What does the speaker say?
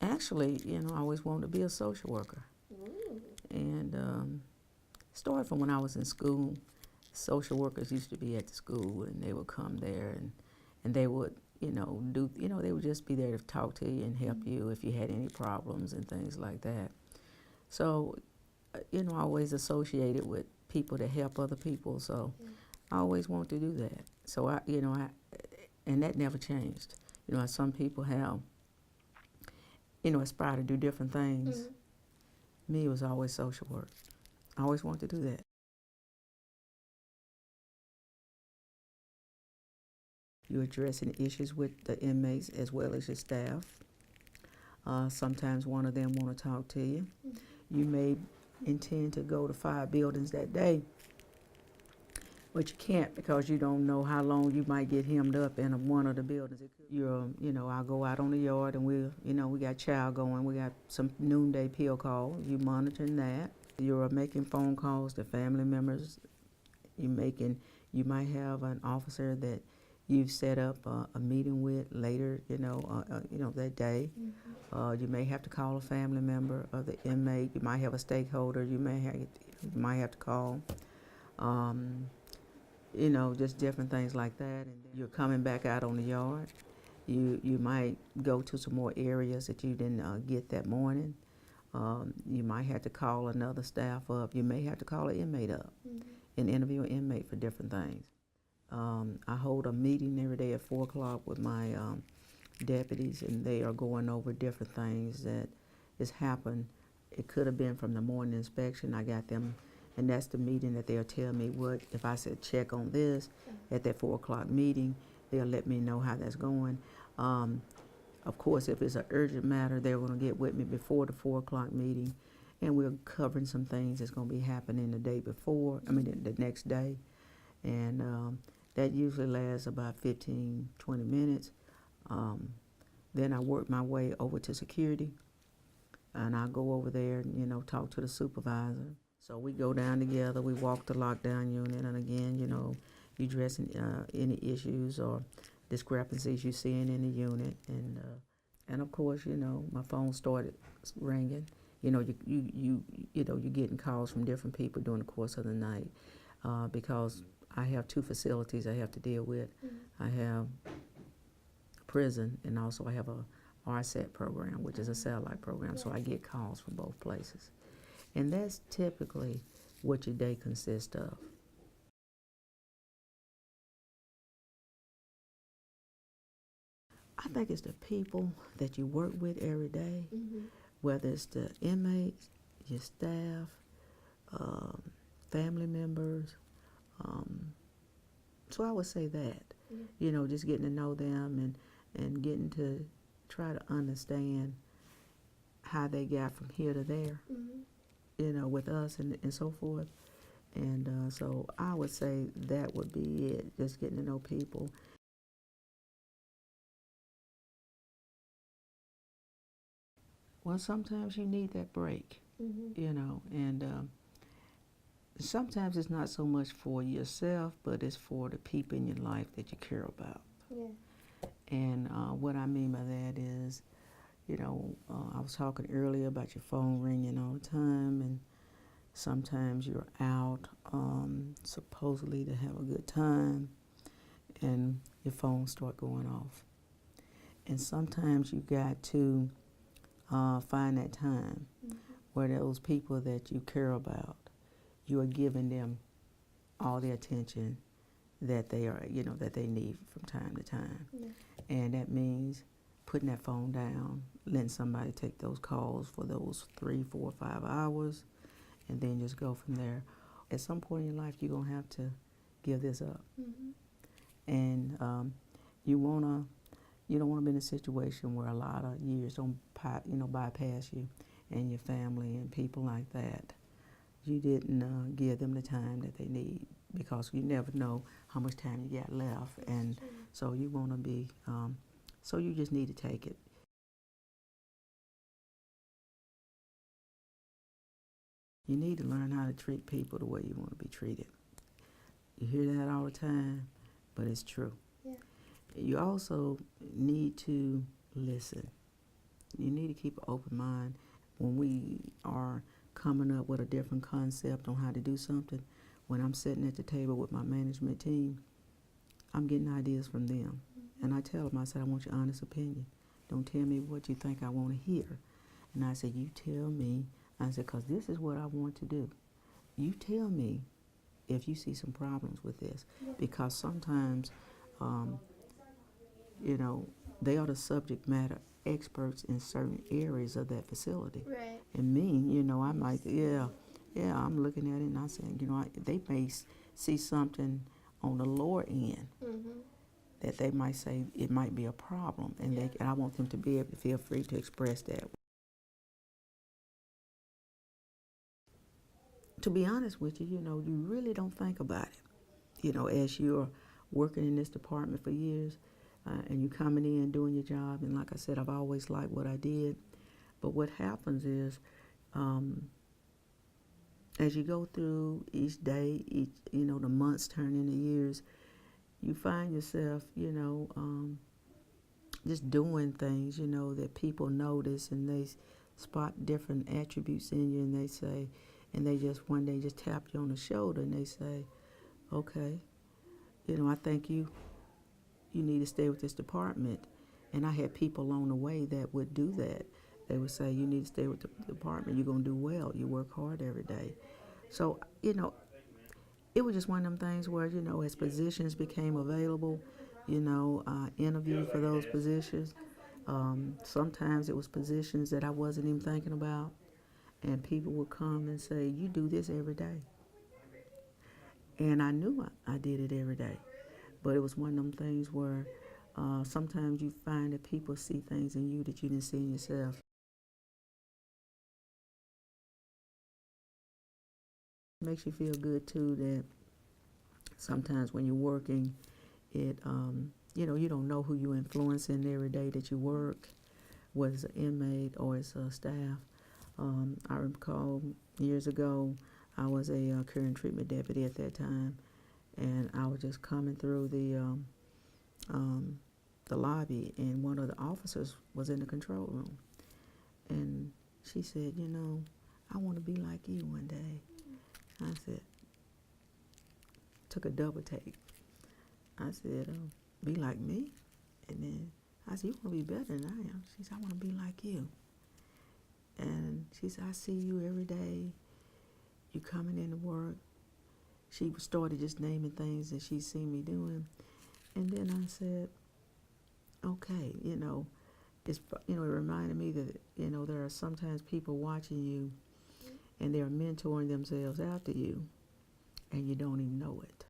Actually, I always wanted to be a social worker. Ooh. And started from when I was in school. Social workers used to be at the school, and they would come there, and they would, they would just be there to talk to you and help you if you had any problems and things like that. So, I always associated with people that help other people, so I always wanted to do that. So and that never changed. Some people have, aspire to do different things. Mm-hmm. Me, it was always social work. I always wanted to do that. You're addressing issues with the inmates as well as your staff. Sometimes one of them want to talk to you. You may intend to go to 5 buildings that day, but you can't because you don't know how long you might get hemmed up in one of the buildings. I'll go out on the yard and we got chow going. We got some noonday pill call. You monitoring that. You're making phone calls to family members. You might have an officer that you've set up a meeting with later, that day. Mm-hmm. You may have to call a family member of the inmate. You might have a stakeholder. You might have to call. Just different things like that. And then you're coming back out on the yard. You might go to some more areas that you didn't get that morning. You might have to call another staff up. You may have to call an inmate up and interview an inmate for different things. I hold a meeting every day at 4 o'clock with my deputies, and they are going over different things that has happened. It could have been from the morning inspection. I got them, and that's the meeting that they'll tell me what, if I said check on this at that 4 o'clock meeting, they'll let me know how that's going. Of course, if it's an urgent matter, they're going to get with me before the 4 o'clock meeting, and we're covering some things that's going to be happening the day before, the next day. And that usually lasts about 15, 20 minutes. Then I work my way over to security, and I go over there and, talk to the supervisor. So we go down together, we walk the lockdown unit, and again, you address any issues or discrepancies you're seeing in the unit. And of course, my phone started ringing. You're getting calls from different people during the course of the night because I have 2 facilities I have to deal with. I have prison, and also I have a RSET program, which is a satellite program, so I get calls from both places. And that's typically what your day consists of. I think it's the people that you work with every day, whether it's the inmates, your staff, family members. So I would say that, just getting to know them and getting to try to understand how they got from here to there, with us and so forth. And so I would say that would be it, just getting to know people. Well, sometimes you need that break, and sometimes it's not so much for yourself, but it's for the people in your life that you care about. Yeah. And what I mean by that is, I was talking earlier about your phone ringing all the time, and sometimes you're out supposedly to have a good time, and your phone start going off. And sometimes you got to find that time where those people that you care about, you are giving them all the attention that they are, that they need from time to time. Yeah. And that means putting that phone down, letting somebody take those calls for those 3, 4, 5 hours, and then just go from there. At some point in your life, you're gonna have to give this up, and you don't want to be in a situation where a lot of years don't bypass you and your family and people like that. You didn't give them the time that they need, because you never know how much time you got left, and so you want to be. So you just need to take it. You need to learn how to treat people the way you want to be treated. You hear that all the time, but it's true. Yeah. You also need to listen. You need to keep an open mind when we are coming up with a different concept on how to do something. When I'm sitting at the table with my management team, I'm getting ideas from them. And I tell them, I said, I want your honest opinion. Don't tell me what you think I want to hear. And I said, you tell me. I said, because this is what I want to do. You tell me if you see some problems with this. Because sometimes, you know, they are the subject matter experts in certain areas of that facility. Right. And me, you know, I might, I'm looking at it and I said, you know, they may see something on the lower end that they might say it might be a problem, and I want them to be able to feel free to express that. To be honest with you, you know, you really don't think about it. You know, as you're working in this department for years, and you coming in doing your job, and like I said, I've always liked what I did. But what happens is, as you go through each day, you know, the months turn into years, you find yourself, you know, just doing things, you know, that people notice, and they spot different attributes in you, and they say, and they just one day just tap you on the shoulder, and they say, okay, you know, I think you need to stay with this department. And I had people along the way that would do that. They would say, you need to stay with the department. You're going to do well. You work hard every day. So, you know, it was just one of them things where, you know, as positions became available, you know, I interviewed for those positions. Sometimes it was positions that I wasn't even thinking about. And people would come and say, you do this every day. And I knew I did it every day. But it was one of them things where sometimes you find that people see things in you that you didn't see in yourself. It makes you feel good too that sometimes when you're working, you know, you don't know who you're influencing every day that you work, whether it's an inmate or it's a staff. I recall years ago, I was a care and treatment deputy at that time, and I was just coming through the lobby, and one of the officers was in the control room, and she said, you know, I want to be like you one day. I said, took a double take. I said, be like me? And then I said, you want to be better than I am? She said, I want to be like you. And she said, I see you every day. You coming into work. She started just naming things that she seen me doing. And then I said, okay, you know, it reminded me that, you know, there are sometimes people watching you and they're mentoring themselves after you, and you don't even know it.